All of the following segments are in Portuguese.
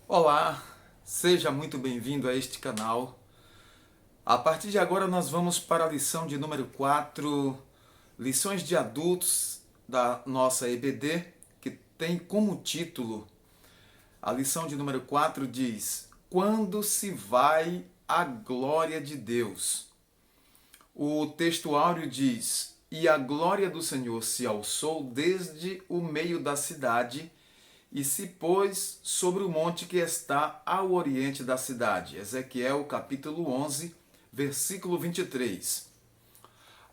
Olá, seja muito bem-vindo a este canal. A partir de agora nós vamos para a lição de número 4, lições de adultos da nossa EBD, que tem como título, a lição de número 4 diz: Quando se vai a glória de Deus? O texto áureo diz: E a glória do Senhor se alçou desde o meio da cidade e se pôs sobre o monte que está ao oriente da cidade. Ezequiel capítulo 11, versículo 23.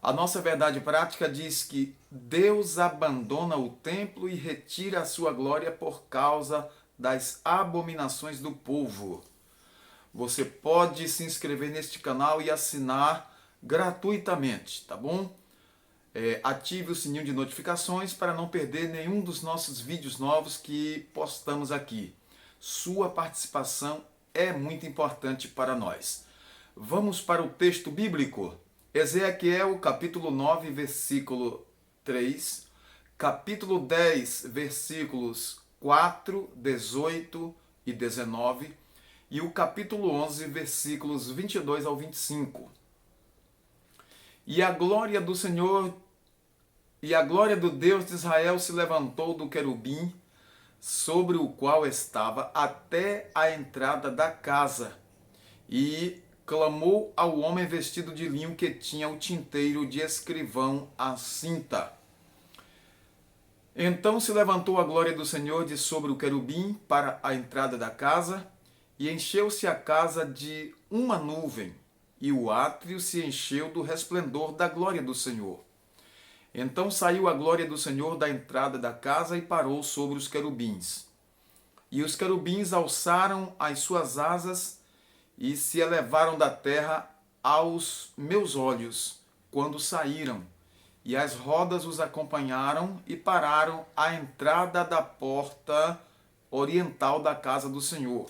A nossa verdade prática diz que Deus abandona o templo e retira a sua glória por causa das abominações do povo. Você pode se inscrever neste canal e assinar gratuitamente, tá bom? Ative o sininho de notificações para não perder nenhum dos nossos vídeos novos que postamos aqui. Sua participação é muito importante para nós. Vamos para o texto bíblico. Ezequiel capítulo 9, versículo 3, capítulo 10, versículos 4, 18 e 19 e o capítulo 11, versículos 22 ao 25. E a glória do Senhor e a glória do Deus de Israel se levantou do querubim sobre o qual estava até a entrada da casa, e clamou ao homem vestido de linho que tinha o tinteiro de escrivão à cinta. Então se levantou a glória do Senhor de sobre o querubim para a entrada da casa, e encheu-se a casa de uma nuvem, e o átrio se encheu do resplendor da glória do Senhor. Então saiu a glória do Senhor da entrada da casa e parou sobre os querubins. E os querubins alçaram as suas asas e se elevaram da terra aos meus olhos, quando saíram. E as rodas os acompanharam e pararam à entrada da porta oriental da casa do Senhor.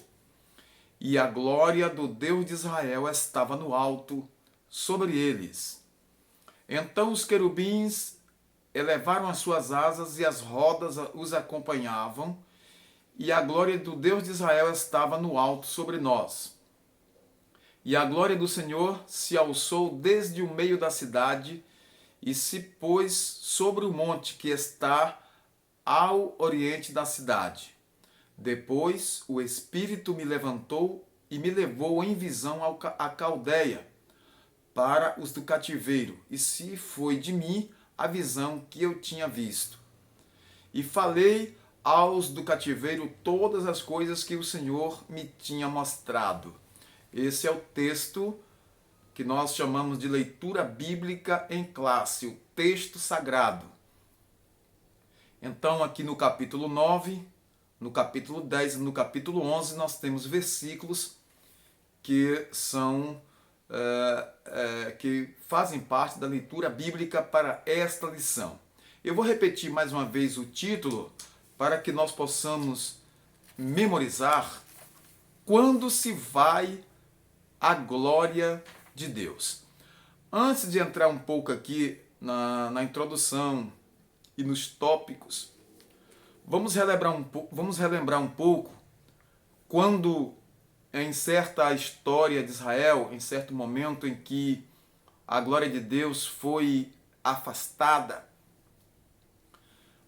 E a glória do Deus de Israel estava no alto sobre eles. Então os querubins elevaram as suas asas e as rodas os acompanhavam, e a glória do Deus de Israel estava no alto sobre nós. E a glória do Senhor se alçou desde o meio da cidade e se pôs sobre o monte que está ao oriente da cidade. Depois o Espírito me levantou e me levou em visão à Caldeia, para os do cativeiro, e se foi de mim a visão que eu tinha visto. E falei aos do cativeiro todas as coisas que o Senhor me tinha mostrado. Esse é o texto que nós chamamos de leitura bíblica em classe, o texto sagrado. Então, aqui no capítulo 9, no capítulo 10 e no capítulo 11, nós temos versículos que são que fazem parte da leitura bíblica para esta lição. Eu vou repetir mais uma vez o título para que nós possamos memorizar: Quando se vai a glória de Deus. Antes de entrar um pouco aqui na introdução e nos tópicos, vamos relembrar um pouco quando em certa história de Israel, em certo momento em que a glória de Deus foi afastada,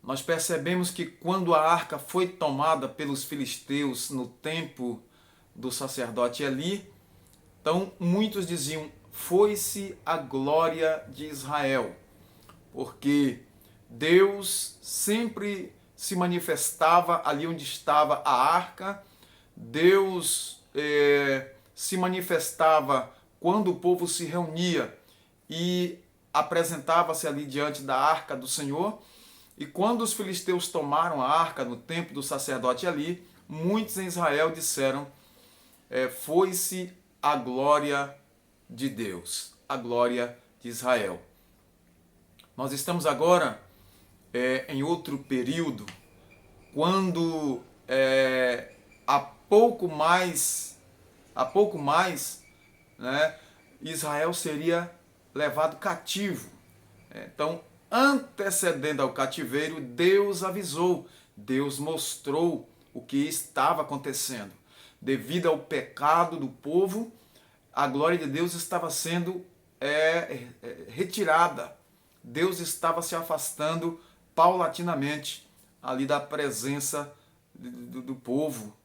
nós percebemos que quando a arca foi tomada pelos filisteus no tempo do sacerdote Eli, então muitos diziam: foi-se a glória de Israel, porque Deus sempre se manifestava ali onde estava a arca. Deus se manifestava quando o povo se reunia e apresentava-se ali diante da arca do Senhor. E quando os filisteus tomaram a arca no tempo do sacerdote ali, muitos em Israel disseram: foi-se a glória de Deus, a glória de Israel. Nós estamos agora em outro período, quando há pouco mais, né, Israel seria levado cativo. Então, antecedendo ao cativeiro, Deus avisou, Deus mostrou o que estava acontecendo. devido ao pecado do povo, a glória de Deus estava sendo retirada. Deus estava se afastando paulatinamente ali da presença do povo.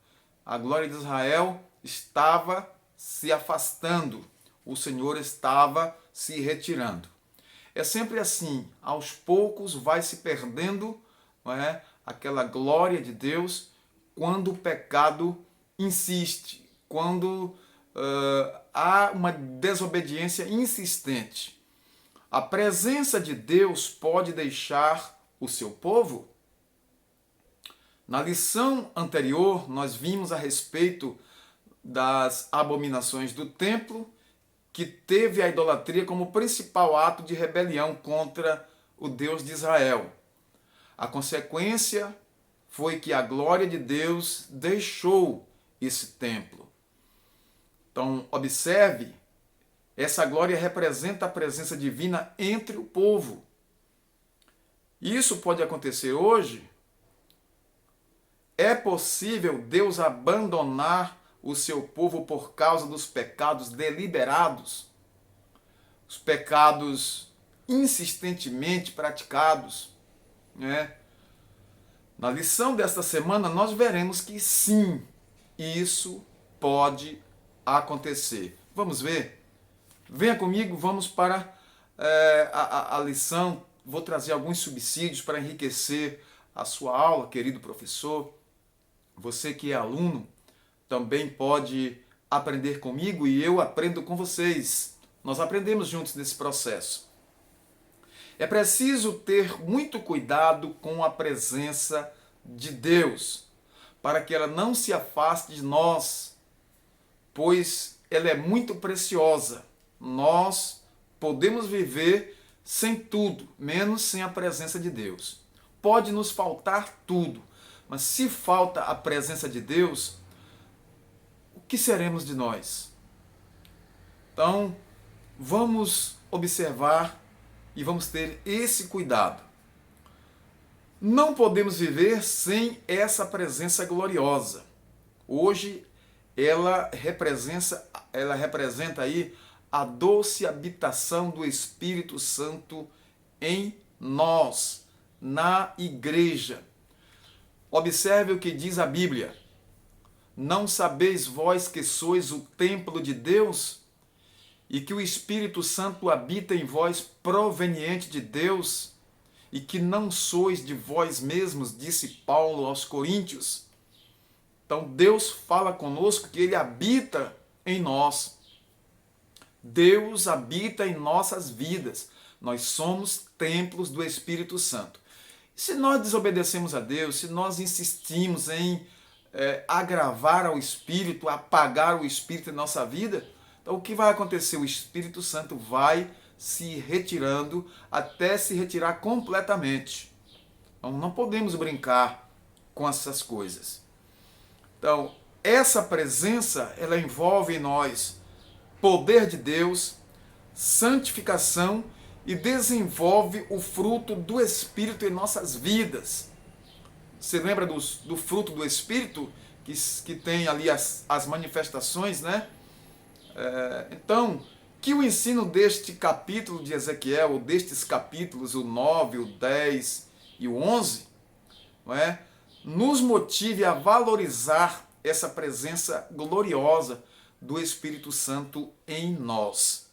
A glória de Israel estava se afastando. O Senhor estava se retirando. É sempre assim, aos poucos vai se perdendo, não é, aquela glória de Deus quando o pecado insiste, quando há uma desobediência insistente. A presença de Deus pode deixar o seu povo? Na lição anterior, nós vimos a respeito das abominações do templo, que teve a idolatria como principal ato de rebelião contra o Deus de Israel. A consequência foi que a glória de Deus deixou esse templo. Então, observe, essa glória representa a presença divina entre o povo. Isso pode acontecer hoje? É possível Deus abandonar o seu povo por causa dos pecados deliberados, os pecados insistentemente praticados, né? Na lição desta semana nós veremos que sim, isso pode acontecer. Vamos ver? Venha comigo, vamos para a lição. Vou trazer alguns subsídios para enriquecer a sua aula, querido professor. Você que é aluno também pode aprender comigo e eu aprendo com vocês. Nós aprendemos juntos nesse processo. É preciso ter muito cuidado com a presença de Deus, para que ela não se afaste de nós, pois ela é muito preciosa. Nós podemos viver sem tudo, menos sem a presença de Deus. Pode nos faltar tudo, mas se falta a presença de Deus, o que seremos de nós? Então, vamos observar e vamos ter esse cuidado. Não podemos viver sem essa presença gloriosa. Hoje, ela representa aí a doce habitação do Espírito Santo em nós, na igreja. Observe o que diz a Bíblia. Não sabeis vós que sois o templo de Deus e que o Espírito Santo habita em vós proveniente de Deus e que não sois de vós mesmos, disse Paulo aos Coríntios. Então Deus fala conosco que Ele habita em nós. Deus habita em nossas vidas. Nós somos templos do Espírito Santo. Se nós desobedecemos a Deus, se nós insistimos em agravar ao Espírito, apagar o Espírito em nossa vida, então o que vai acontecer? O Espírito Santo vai se retirando até se retirar completamente. Então não podemos brincar com essas coisas. Então, essa presença, ela envolve em nós poder de Deus, santificação e desenvolve o fruto do Espírito em nossas vidas. Você lembra do fruto do Espírito, que tem ali as manifestações, né? Então, que o ensino deste capítulo de Ezequiel, ou destes capítulos, o 9, o 10 e o 11, não é? Nos motive a valorizar essa presença gloriosa do Espírito Santo em nós.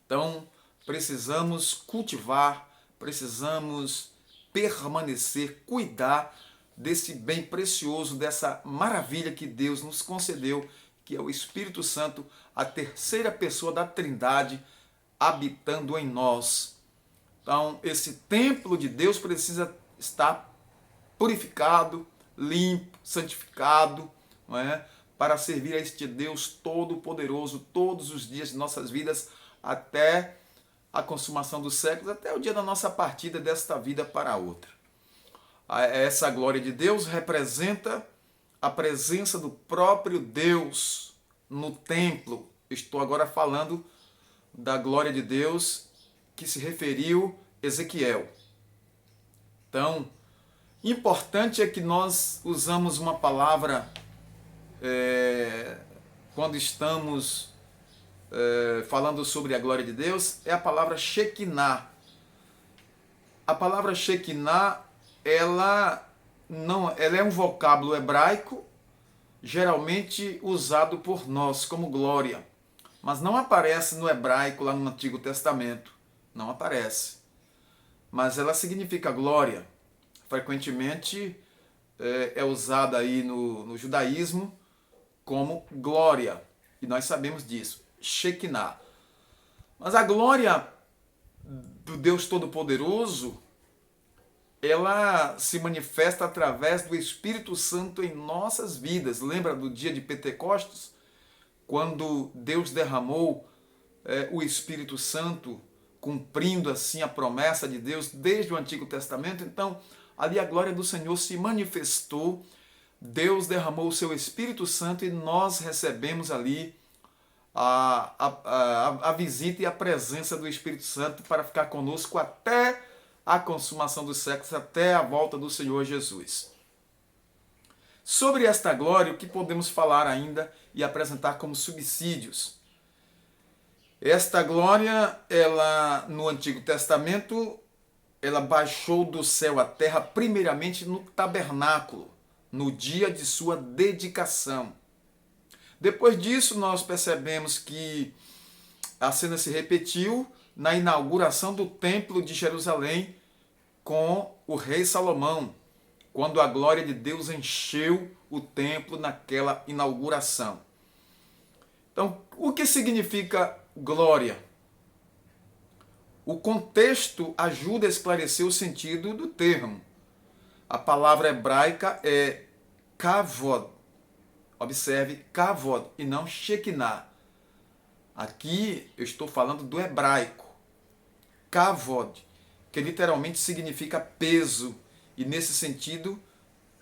Então, precisamos cultivar, precisamos permanecer, cuidar desse bem precioso, dessa maravilha que Deus nos concedeu, que é o Espírito Santo, a terceira pessoa da Trindade, habitando em nós. Então, esse templo de Deus precisa estar purificado, limpo, santificado, não é? Para servir a este Deus Todo-Poderoso todos os dias de nossas vidas, até a consumação dos séculos, até o dia da nossa partida desta vida para a outra. Essa glória de Deus representa a presença do próprio Deus no templo. Estou agora falando da glória de Deus que se referiu Ezequiel. Então, importante é que nós usamos uma palavra quando estamos falando sobre a glória de Deus, é a palavra Shekinah. A palavra Shekinah, ela é um vocábulo hebraico, geralmente usado por nós como glória, mas não aparece no hebraico lá no Antigo Testamento, não aparece. Mas ela significa glória. Frequentemente é usada aí no judaísmo como glória, e nós sabemos disso, Shekinah. Mas a glória do Deus Todo-Poderoso, ela se manifesta através do Espírito Santo em nossas vidas. Lembra do dia de Pentecostes? Quando Deus derramou o Espírito Santo, cumprindo assim a promessa de Deus desde o Antigo Testamento. Então, ali a glória do Senhor se manifestou, Deus derramou o seu Espírito Santo e nós recebemos ali a visita e a presença do Espírito Santo para ficar conosco até a consumação dos séculos, até a volta do Senhor Jesus. Sobre esta glória, o que podemos falar ainda e apresentar como subsídios? Esta glória, ela no Antigo Testamento, ela baixou do céu à terra primeiramente no tabernáculo, no dia de sua dedicação. Depois disso, nós percebemos que a cena se repetiu na inauguração do Templo de Jerusalém com o rei Salomão, quando a glória de Deus encheu o templo naquela inauguração. Então, o que significa glória? O contexto ajuda a esclarecer o sentido do termo. A palavra hebraica é kavod. Observe, kavod e não Shekinah. Aqui eu estou falando do hebraico. Kavod, que literalmente significa peso, e nesse sentido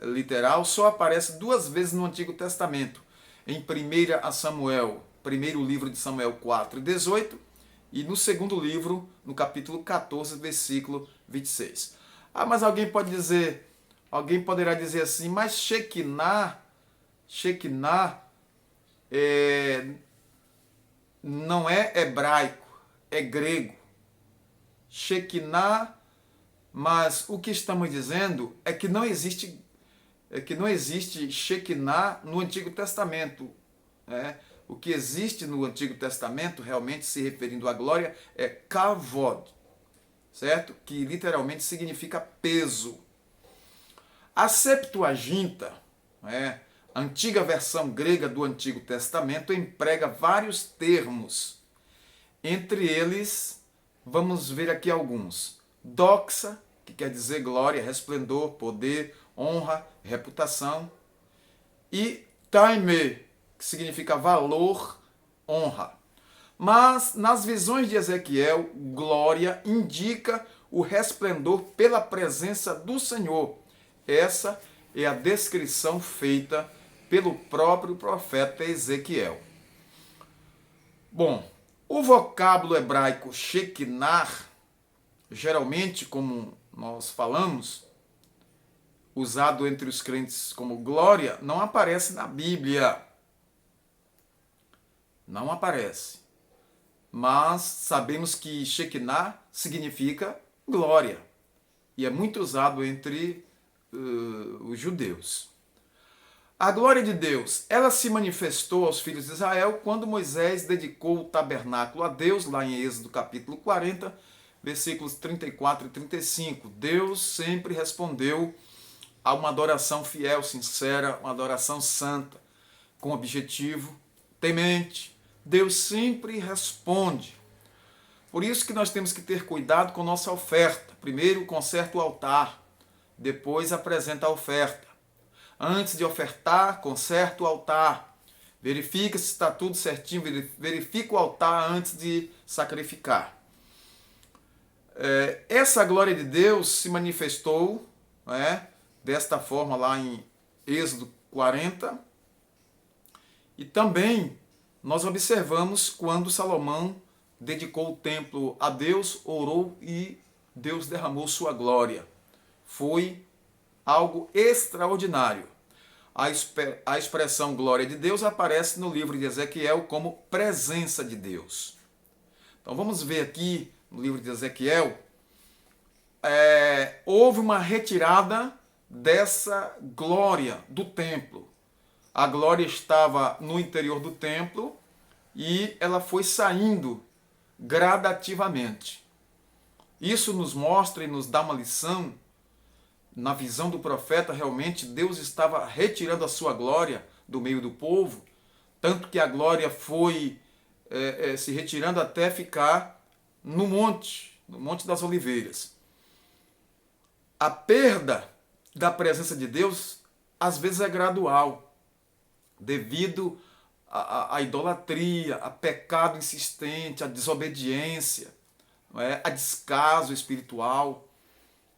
literal só aparece 2 vezes no Antigo Testamento. Em 1 Samuel, primeiro livro de Samuel 4:18, e no segundo livro, no capítulo 14, versículo 26. Mas alguém poderá dizer assim, mas Shekinah não é hebraico, é grego. Shekinah, mas o que estamos dizendo é que não existe Shekinah no Antigo Testamento. O que existe no Antigo Testamento, realmente se referindo à glória, é kavod, certo? Que literalmente significa peso. A Septuaginta, a antiga versão grega do Antigo Testamento, emprega vários termos. Entre eles, vamos ver aqui alguns. Doxa, que quer dizer glória, resplendor, poder, honra, reputação. E taime, que significa valor, honra. Mas nas visões de Ezequiel, glória indica o resplendor pela presença do Senhor. Essa é a descrição feita pelo próprio profeta Ezequiel. Bom, o vocábulo hebraico Shekinah, geralmente, como nós falamos, usado entre os crentes como glória, não aparece na Bíblia. Não aparece. Mas sabemos que Shekinah significa glória. E é muito usado entre os judeus. A glória de Deus, ela se manifestou aos filhos de Israel quando Moisés dedicou o tabernáculo a Deus, lá em Êxodo capítulo 40, versículos 34 e 35. Deus sempre respondeu a uma adoração fiel, sincera, uma adoração santa, com objetivo temente. Deus sempre responde. Por isso que nós temos que ter cuidado com nossa oferta. Primeiro, conserta o altar, depois apresenta a oferta. Antes de ofertar, conserta o altar. Verifica se está tudo certinho, verifica o altar antes de sacrificar. Essa glória de Deus se manifestou desta forma lá em Êxodo 40. E também nós observamos quando Salomão dedicou o templo a Deus, orou e Deus derramou sua glória. Foi algo extraordinário. A expressão glória de Deus aparece no livro de Ezequiel como presença de Deus. Então vamos ver aqui no livro de Ezequiel, houve uma retirada dessa glória do templo. A glória estava no interior do templo e ela foi saindo gradativamente. Isso nos mostra e nos dá uma lição. Na visão do profeta, realmente Deus estava retirando a sua glória do meio do povo, tanto que a glória foi se retirando até ficar no Monte das Oliveiras. A perda da presença de Deus, às vezes, é gradual, devido à idolatria, a pecado insistente, a desobediência, não é? A descaso espiritual,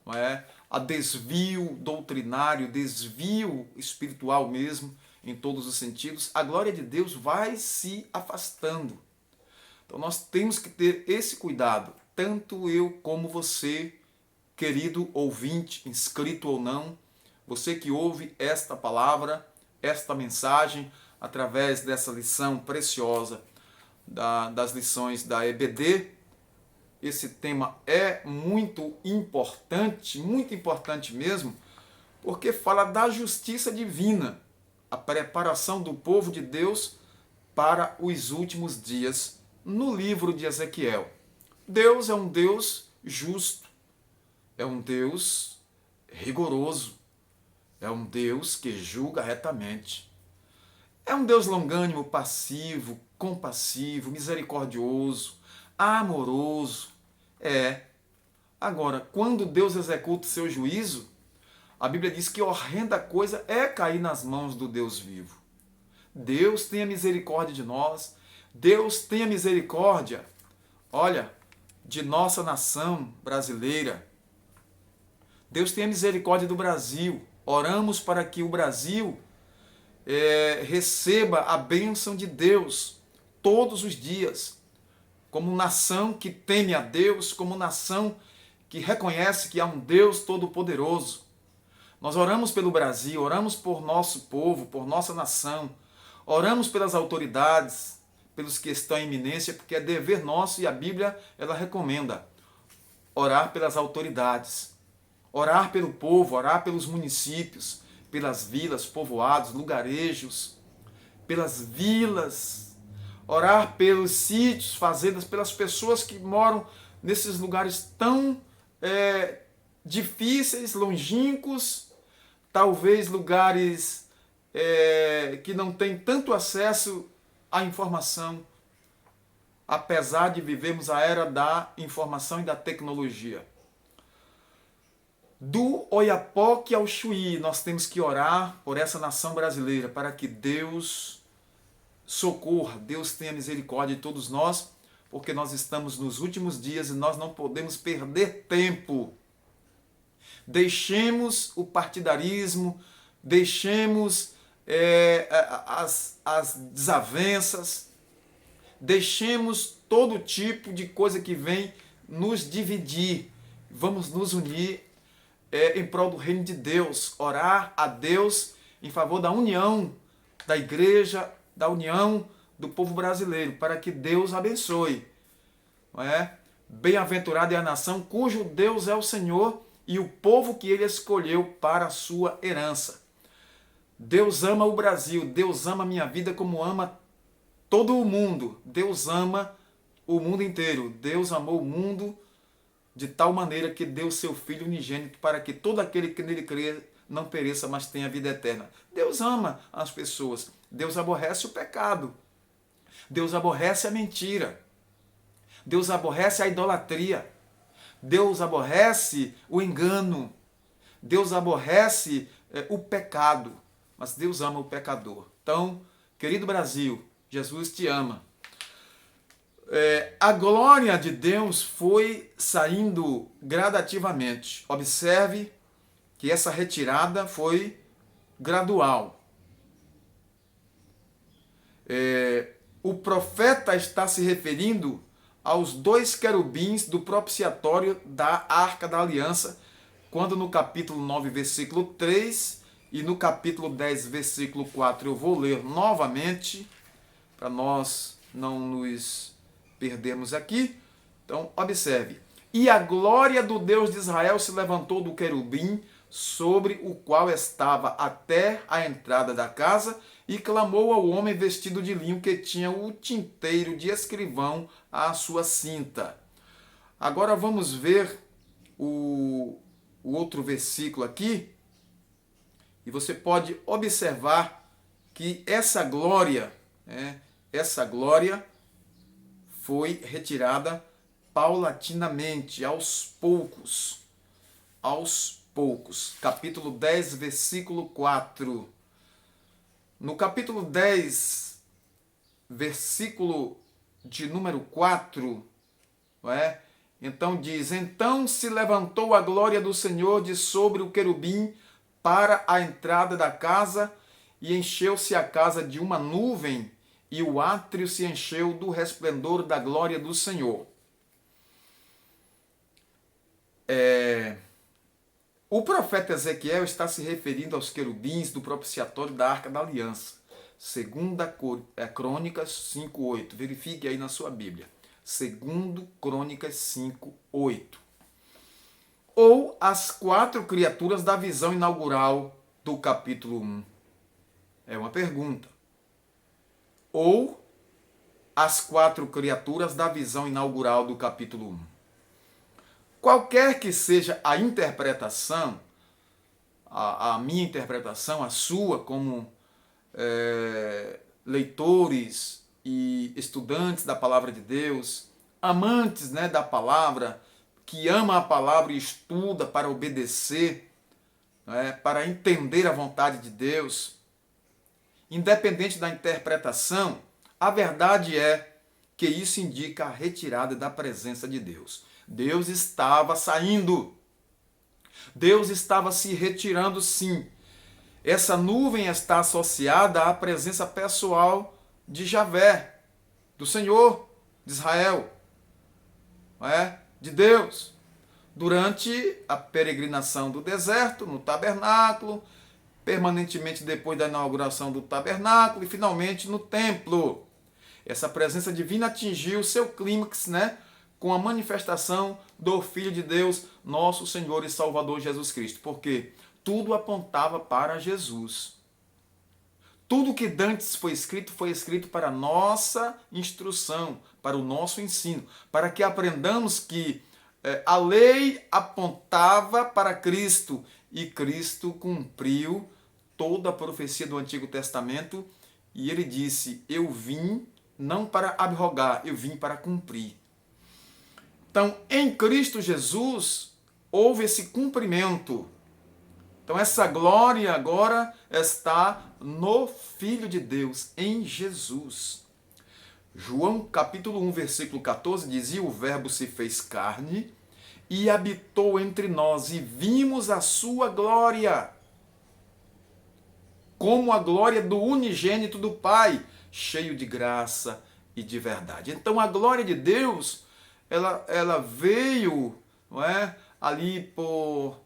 não é? A desvio doutrinário, desvio espiritual mesmo, em todos os sentidos. A glória de Deus vai se afastando. Então nós temos que ter esse cuidado, tanto eu como você, querido ouvinte, inscrito ou não, você que ouve esta palavra, esta mensagem, através dessa lição preciosa das lições da EBD. Esse tema é muito importante mesmo, porque fala da justiça divina, a preparação do povo de Deus para os últimos dias, no livro de Ezequiel. Deus é um Deus justo, é um Deus rigoroso, é um Deus que julga retamente. É um Deus longânimo, passivo, compassivo, misericordioso, amoroso. Agora, quando Deus executa o seu juízo, a Bíblia diz que horrenda coisa é cair nas mãos do Deus vivo. Deus tenha misericórdia de nós. Deus tenha misericórdia, olha, de nossa nação brasileira. Deus tenha misericórdia do Brasil. Oramos para que o Brasil receba a bênção de Deus todos os dias, como nação que teme a Deus, como nação que reconhece que há um Deus todo-poderoso. Nós oramos pelo Brasil, oramos por nosso povo, por nossa nação, oramos pelas autoridades, pelos que estão em iminência, porque é dever nosso e a Bíblia ela recomenda orar pelas autoridades, orar pelo povo, orar pelos municípios, pelas vilas, povoados, lugarejos, pelas vilas, orar pelos sítios, fazendas, pelas pessoas que moram nesses lugares tão difíceis, longínquos, talvez lugares que não têm tanto acesso à informação, apesar de vivermos a era da informação e da tecnologia. Do Oiapoque ao Chuí, nós temos que orar por essa nação brasileira, para que Deus socorra, Deus tenha misericórdia de todos nós, porque nós estamos nos últimos dias e nós não podemos perder tempo. Deixemos o partidarismo, deixemos as desavenças, deixemos todo tipo de coisa que vem nos dividir. Vamos nos unir em prol do reino de Deus, orar a Deus em favor da união da igreja, da união do povo brasileiro, para que Deus abençoe. Não é? Bem-aventurada é a nação cujo Deus é o Senhor e o povo que ele escolheu para a sua herança. Deus ama o Brasil, Deus ama a minha vida como ama todo o mundo. Deus ama o mundo inteiro. Deus amou o mundo de tal maneira que deu seu Filho unigênito para que todo aquele que nele crê não pereça, mas tenha vida eterna. Deus ama as pessoas. Deus aborrece o pecado. Deus aborrece a mentira. Deus aborrece a idolatria. Deus aborrece o engano. Deus aborrece o pecado. Mas Deus ama o pecador. Então, querido Brasil, Jesus te ama. A glória de Deus foi saindo gradativamente. Observe que essa retirada foi gradual. O profeta está se referindo aos 2 querubins do propiciatório da Arca da Aliança, quando no capítulo 9, versículo 3, E no capítulo 10, versículo 4, eu vou ler novamente, para nós não nos perdermos aqui. Então, observe. E a glória do Deus de Israel se levantou do querubim, sobre o qual estava até a entrada da casa, e clamou ao homem vestido de linho que tinha o tinteiro de escrivão à sua cinta. Agora vamos ver o outro versículo aqui, e você pode observar que essa glória foi retirada paulatinamente, aos poucos. Capítulo 10, versículo 4. No capítulo 10, versículo de número 4, então diz: Então se levantou a glória do Senhor de sobre o querubim para a entrada da casa, e encheu-se a casa de uma nuvem, e o átrio se encheu do resplendor da glória do Senhor. O profeta Ezequiel está se referindo aos querubins do propiciatório da Arca da Aliança. 2 Crônicas 5:8. Verifique aí na sua Bíblia. 2 Crônicas 5:8. Ou as 4 criaturas da visão inaugural do capítulo 1. É uma pergunta. Ou as 4 criaturas da visão inaugural do capítulo 1. Qualquer que seja a interpretação, a minha interpretação, a sua, como leitores e estudantes da palavra de Deus, amantes da palavra, que ama a palavra e estuda para obedecer, para entender a vontade de Deus, independente da interpretação, a verdade é que isso indica a retirada da presença de Deus. Deus estava saindo. Deus estava se retirando, sim. Essa nuvem está associada à presença pessoal de Javé, do Senhor, de Israel, de Deus, durante a peregrinação do deserto, no tabernáculo, permanentemente depois da inauguração do tabernáculo e finalmente no templo. Essa presença divina atingiu seu clímax, com a manifestação do Filho de Deus, nosso Senhor e Salvador Jesus Cristo. Porque tudo apontava para Jesus. Tudo que dantes foi escrito para a nossa instrução, para o nosso ensino, para que aprendamos que a lei apontava para Cristo e Cristo cumpriu toda a profecia do Antigo Testamento e ele disse: eu vim não para abrogar, eu vim para cumprir. Então, em Cristo Jesus, houve esse cumprimento. Então, essa glória agora está no Filho de Deus, em Jesus. João capítulo 1, versículo 14, dizia: o verbo se fez carne e habitou entre nós, e vimos a sua glória, como a glória do unigênito do Pai, cheio de graça e de verdade. Então, a glória de Deus, ela veio, ali por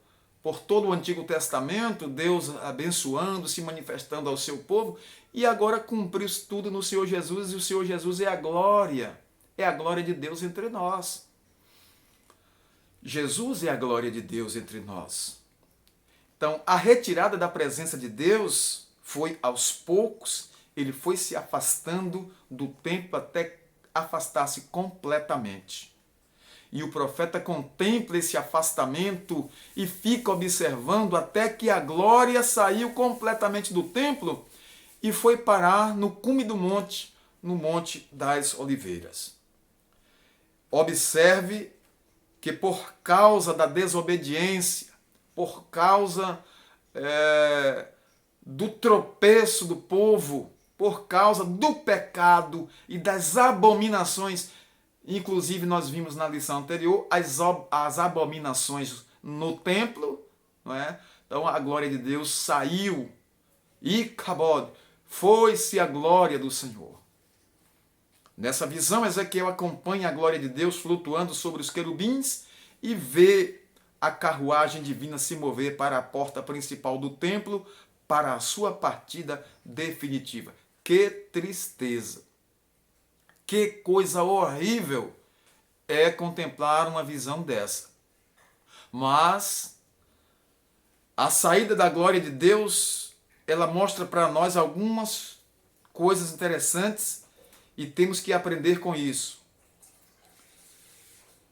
todo o Antigo Testamento, Deus abençoando, se manifestando ao seu povo, e agora cumpriu tudo no Senhor Jesus, e o Senhor Jesus é a glória de Deus entre nós. Jesus é a glória de Deus entre nós. Então, a retirada da presença de Deus foi aos poucos, ele foi se afastando do templo até afastar-se completamente. E o profeta contempla esse afastamento e fica observando até que a glória saiu completamente do templo e foi parar no cume do monte, no Monte das Oliveiras. Observe que por causa da desobediência, por causa do tropeço do povo, por causa do pecado e das abominações, inclusive nós vimos na lição anterior as abominações no templo, Então a glória de Deus saiu e acabou, foi-se a glória do Senhor. Nessa visão, Ezequiel acompanha a glória de Deus flutuando sobre os querubins e vê a carruagem divina se mover para a porta principal do templo para a sua partida definitiva. Que tristeza! Que coisa horrível é contemplar uma visão dessa. Mas a saída da glória de Deus, ela mostra para nós algumas coisas interessantes e temos que aprender com isso.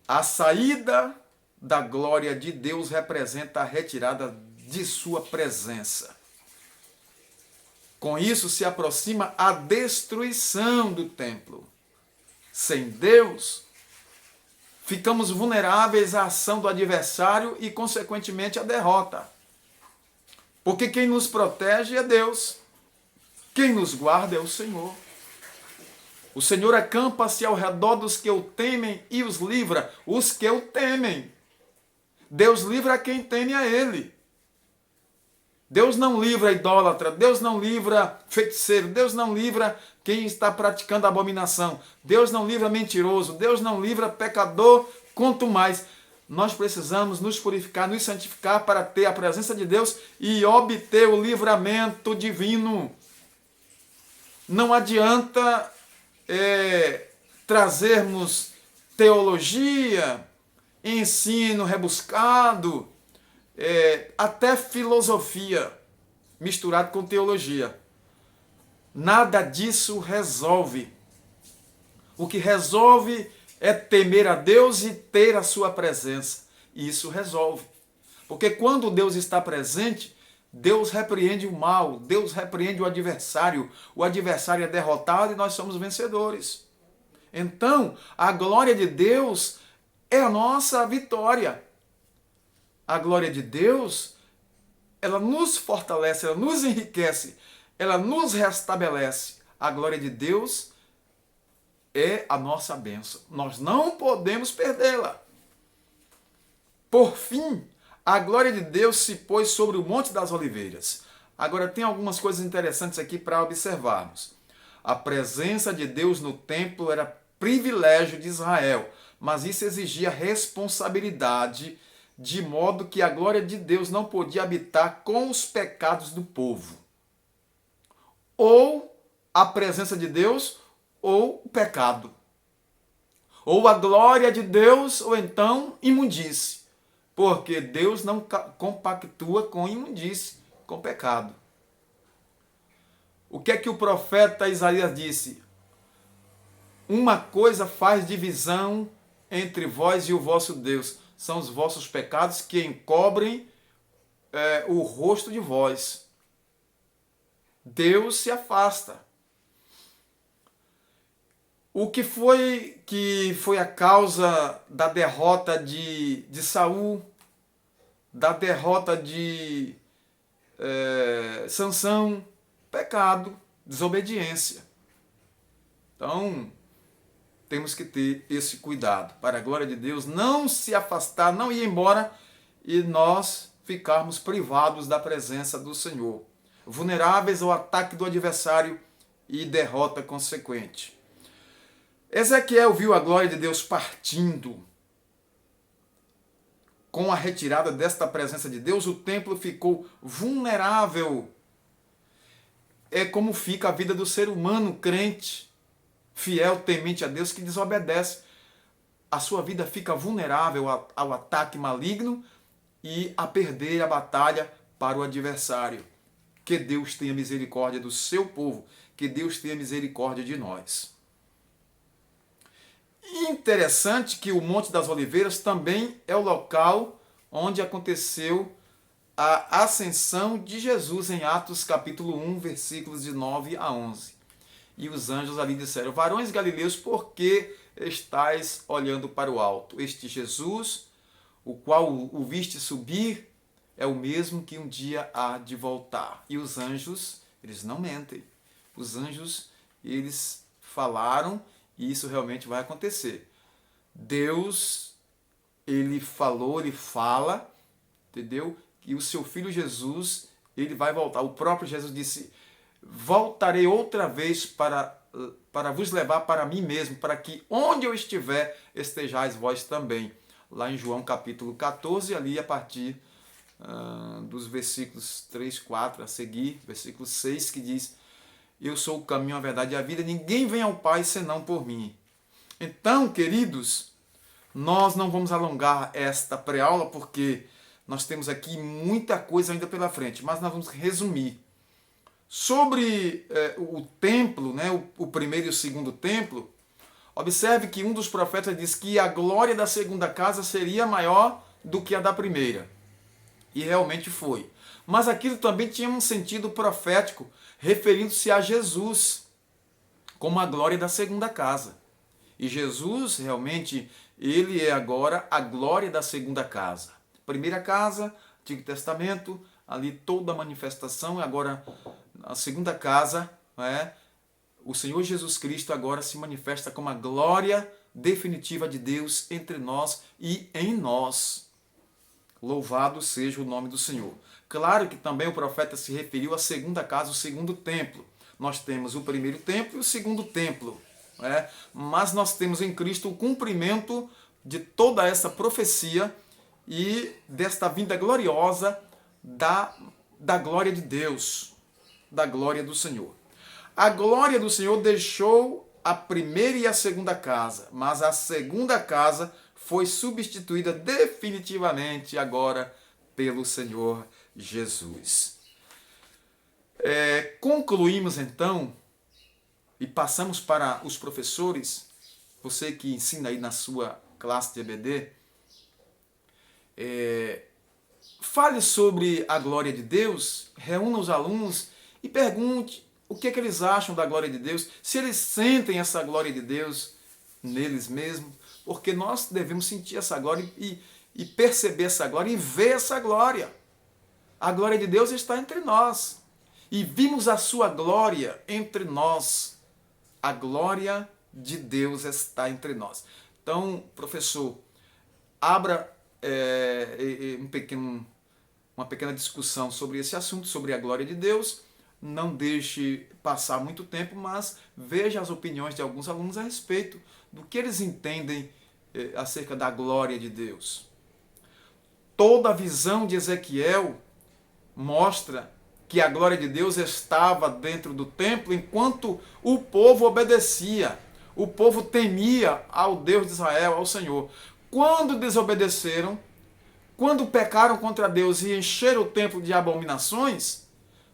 A saída da glória de Deus representa a retirada de sua presença. Com isso se aproxima a destruição do templo. Sem Deus, ficamos vulneráveis à ação do adversário e, consequentemente, à derrota. Porque quem nos protege é Deus. Quem nos guarda é o Senhor. O Senhor acampa-se ao redor dos que o temem e os livra, os que o temem. Deus livra quem teme a Ele. Deus não livra idólatra, Deus não livra feiticeiro, Deus não livra quem está praticando abominação, Deus não livra mentiroso, Deus não livra pecador, quanto mais. Nós precisamos nos purificar, nos santificar para ter a presença de Deus e obter o livramento divino. Não adianta trazermos teologia, ensino rebuscado, até filosofia misturado com teologia. Nada disso resolve. O que resolve é temer a Deus e ter a sua presença. Isso resolve. Porque quando Deus está presente, Deus repreende o mal, Deus repreende o adversário é derrotado e nós somos vencedores. Então, a glória de Deus é a nossa vitória. A glória de Deus, ela nos fortalece, ela nos enriquece, ela nos restabelece. A glória de Deus é a nossa bênção. Nós não podemos perdê-la. Por fim, a glória de Deus se pôs sobre o Monte das Oliveiras. Agora, tem algumas coisas interessantes aqui para observarmos. A presença de Deus no templo era privilégio de Israel, mas isso exigia responsabilidade, de modo que a glória de Deus não podia habitar com os pecados do povo. Ou a presença de Deus, ou o pecado. Ou a glória de Deus, ou então imundície. Porque Deus não compactua com imundície, com pecado. O que é que o profeta Isaías disse? Uma coisa faz divisão entre vós e o vosso Deus. São os vossos pecados que encobrem o rosto de vós. Deus se afasta. O que foi a causa da derrota de Saul, da derrota de Sansão? Pecado, desobediência. Então, temos que ter esse cuidado para a glória de Deus não se afastar, não ir embora e nós ficarmos privados da presença do Senhor, vulneráveis ao ataque do adversário e derrota consequente. Ezequiel viu a glória de Deus partindo. Com a retirada desta presença de Deus, o templo ficou vulnerável. É como fica a vida do ser humano crente, fiel, temente a Deus, que desobedece. A sua vida fica vulnerável ao ataque maligno e a perder a batalha para o adversário. Que Deus tenha misericórdia do seu povo, que Deus tenha misericórdia de nós. Interessante que o Monte das Oliveiras também é o local onde aconteceu a ascensão de Jesus em Atos capítulo 1, versículos de 9 a 11. E os anjos ali disseram: varões galileus, por que estáis olhando para o alto? Este Jesus, o qual o viste subir, é o mesmo que um dia há de voltar. E os anjos, eles não mentem. Os anjos, eles falaram e isso realmente vai acontecer. Deus, ele falou, ele fala, entendeu? E o seu filho Jesus, ele vai voltar. O próprio Jesus disse: voltarei outra vez para vos levar para mim mesmo, para que onde eu estiver, estejais vós também. Lá em João capítulo 14, ali a partir dos versículos 3, 4 a seguir, versículo 6, que diz: eu sou o caminho, a verdade e a vida, ninguém vem ao Pai senão por mim. Então, queridos, nós não vamos alongar esta pré-aula porque nós temos aqui muita coisa ainda pela frente, mas nós vamos resumir. Sobre o templo, né, o primeiro e o segundo templo, observe que um dos profetas diz que a glória da segunda casa seria maior do que a da primeira. E realmente foi. Mas aquilo também tinha um sentido profético, referindo-se a Jesus como a glória da segunda casa. E Jesus, realmente, ele é agora a glória da segunda casa. Primeira casa, Antigo Testamento, ali toda a manifestação, e agora a segunda casa, o Senhor Jesus Cristo agora se manifesta como a glória definitiva de Deus entre nós e em nós. Louvado seja o nome do Senhor. Claro que também o profeta se referiu à segunda casa, o segundo templo. Nós temos o primeiro templo e o segundo templo. Mas nós temos em Cristo o cumprimento de toda essa profecia e desta vinda gloriosa da glória de Deus, da glória do Senhor. A glória do Senhor deixou a primeira e a segunda casa, mas a segunda casa foi substituída definitivamente agora pelo Senhor Jesus. Concluímos então e passamos para os professores, você que ensina aí na sua classe de EBD, fale sobre a glória de Deus, reúna os alunos e pergunte o que eles acham da glória de Deus, se eles sentem essa glória de Deus neles mesmos, porque nós devemos sentir essa glória e perceber essa glória e ver essa glória. A glória de Deus está entre nós e vimos a sua glória entre nós. A glória de Deus está entre nós. Então, professor, abra uma pequena discussão sobre esse assunto, sobre a glória de Deus. Não deixe passar muito tempo, mas veja as opiniões de alguns alunos a respeito do que eles entendem acerca da glória de Deus. Toda a visão de Ezequiel mostra que a glória de Deus estava dentro do templo enquanto o povo obedecia, o povo temia ao Deus de Israel, ao Senhor. Quando desobedeceram, quando pecaram contra Deus e encheram o templo de abominações,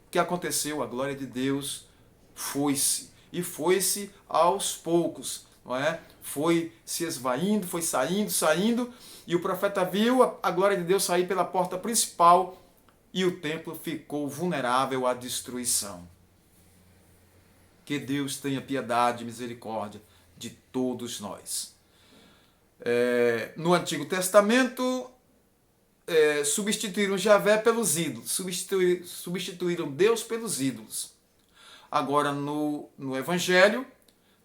o que aconteceu? A glória de Deus foi-se, e foi-se aos poucos, não é? Foi se esvaindo, foi saindo, e o profeta viu a glória de Deus sair pela porta principal e o templo ficou vulnerável à destruição. Que Deus tenha piedade e misericórdia de todos nós. No Antigo Testamento, substituíram Javé pelos ídolos, substituíram Deus pelos ídolos. Agora, no Evangelho,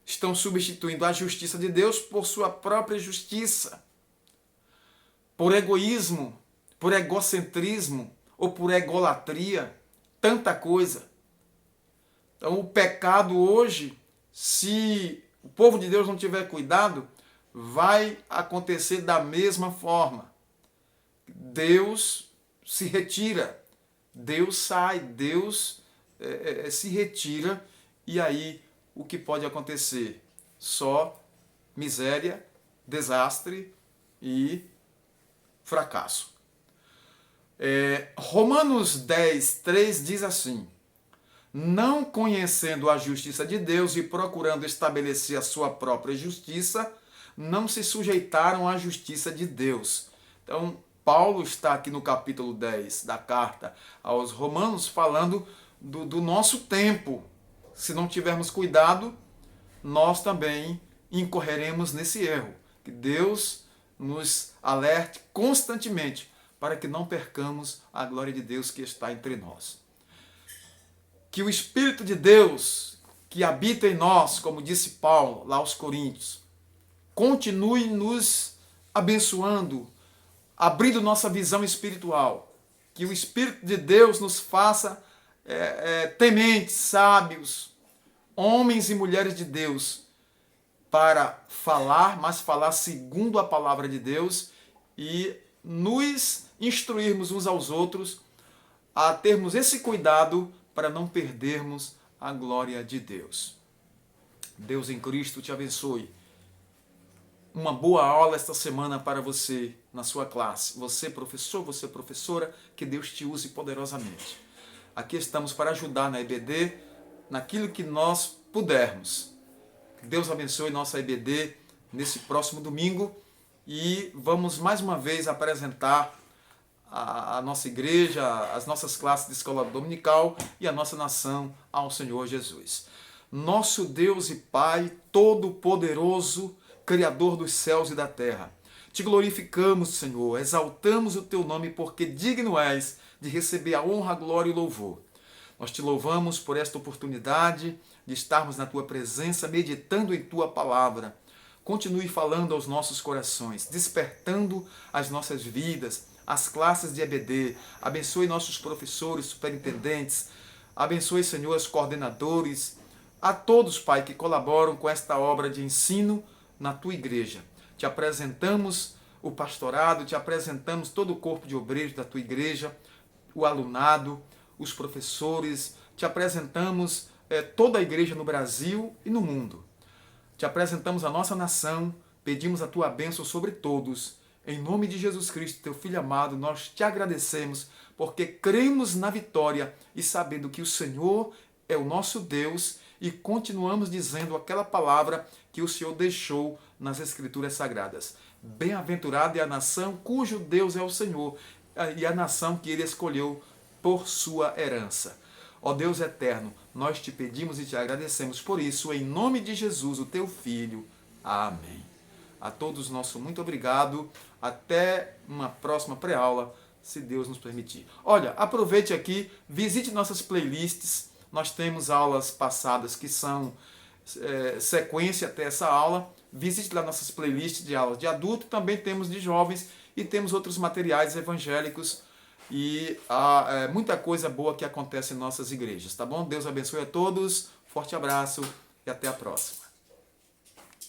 estão substituindo a justiça de Deus por sua própria justiça, por egoísmo, por egocentrismo ou por egolatria, tanta coisa. Então, o pecado hoje, se o povo de Deus não tiver cuidado, vai acontecer da mesma forma. Deus se retira, Deus sai, Deus se retira, e aí o que pode acontecer? Só miséria, desastre e fracasso. Romanos 10, 3 diz assim: não conhecendo a justiça de Deus e procurando estabelecer a sua própria justiça, não se sujeitaram à justiça de Deus. Então, Paulo está aqui no capítulo 10 da carta aos Romanos falando do nosso tempo. Se não tivermos cuidado, nós também incorreremos nesse erro. Que Deus nos alerte constantemente para que não percamos a glória de Deus que está entre nós. Que o Espírito de Deus que habita em nós, como disse Paulo lá aos Coríntios, continue nos abençoando, abrindo nossa visão espiritual. Que o Espírito de Deus nos faça tementes, sábios, homens e mulheres de Deus, para falar, mas falar segundo a palavra de Deus e nos instruirmos uns aos outros, a termos esse cuidado para não perdermos a glória de Deus. Deus em Cristo te abençoe. Uma boa aula esta semana para você na sua classe. Você professor, você professora, que Deus te use poderosamente. Aqui estamos para ajudar na EBD, naquilo que nós pudermos. Deus abençoe nossa EBD nesse próximo domingo e vamos mais uma vez apresentar a nossa igreja, as nossas classes de escola dominical e a nossa nação ao Senhor Jesus. Nosso Deus e Pai Todo-Poderoso, Criador dos céus e da terra, te glorificamos, Senhor, exaltamos o teu nome porque digno és de receber a honra, a glória e o louvor. Nós te louvamos por esta oportunidade de estarmos na tua presença, meditando em tua palavra. Continue falando aos nossos corações, despertando as nossas vidas, as classes de EBD. Abençoe nossos professores, superintendentes. Abençoe, Senhor, os coordenadores. A todos, Pai, que colaboram com esta obra de ensino na tua igreja. Te apresentamos o pastorado, te apresentamos todo o corpo de obreiros da tua igreja, o alunado, os professores, te apresentamos toda a igreja no Brasil e no mundo. Te apresentamos a nossa nação, pedimos a tua bênção sobre todos. Em nome de Jesus Cristo, teu Filho amado, nós te agradecemos porque cremos na vitória e sabendo que o Senhor é o nosso Deus e continuamos dizendo aquela palavra que o Senhor deixou nas Escrituras Sagradas. Bem-aventurada é a nação cujo Deus é o Senhor e a nação que Ele escolheu por sua herança. Ó Deus eterno, nós te pedimos e te agradecemos por isso, em nome de Jesus, o teu Filho. Amém. A todos nosso muito obrigado. Até uma próxima pré-aula, se Deus nos permitir. Olha, aproveite aqui, visite nossas playlists. Nós temos aulas passadas que são sequência até essa aula. Visite lá nossas playlists de aulas de adulto, também temos de jovens e temos outros materiais evangélicos e há muita coisa boa que acontece em nossas igrejas, tá bom? Deus abençoe a todos, forte abraço e até a próxima.